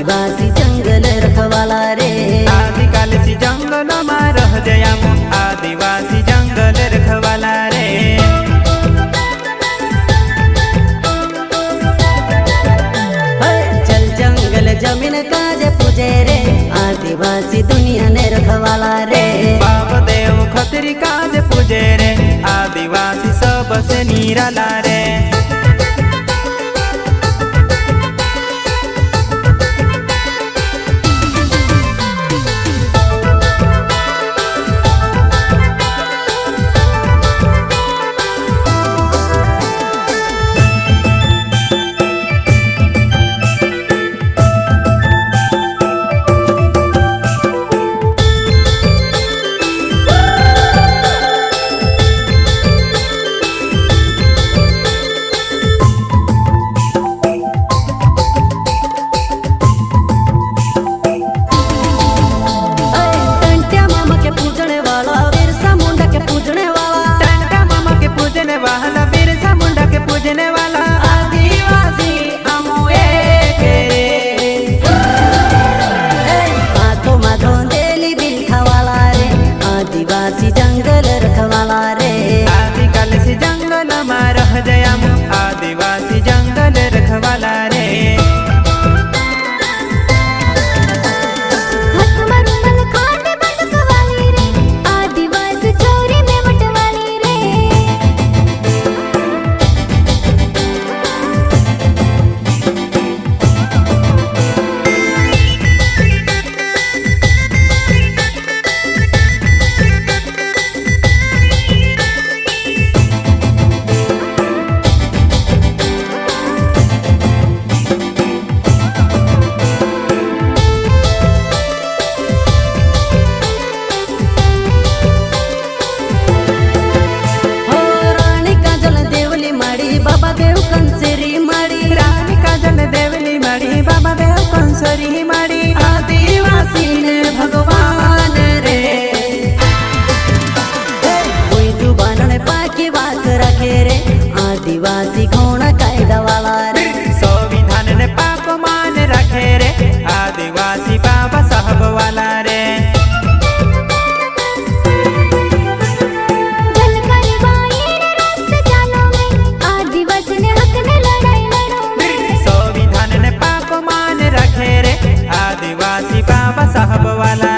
आदिवासी जंगल रखवाला रे। आदिकालसी जंगल में रह जया आदिवासी जंगल रखवाला रे। जल जंगल जमीन काज पूजे रे आदिवासी दुनिया ने रखवाला रे। बाप देव खतरी काज पूजे रे आदिवासी सबसे निराला रे। आदिवासी जंगल रखवाला रे। आदिकालसी जंगल में रह जया आदिवासी जंगल रखवाला रे। बाबा देव कंसरी माड़ी रानी काजल देवली माड़ी बाबा देव कंसरी माड़ी। आदिवासी ने भगवान रे कोई जुबान ने पाकी बात रखे रे। आदिवासी घोड़ा कायदा वाला रे। संविधान ने पाक मान रखे रे आदिवासी बाबा साहब वाला रे। आदिवासी बाबा साहब वाला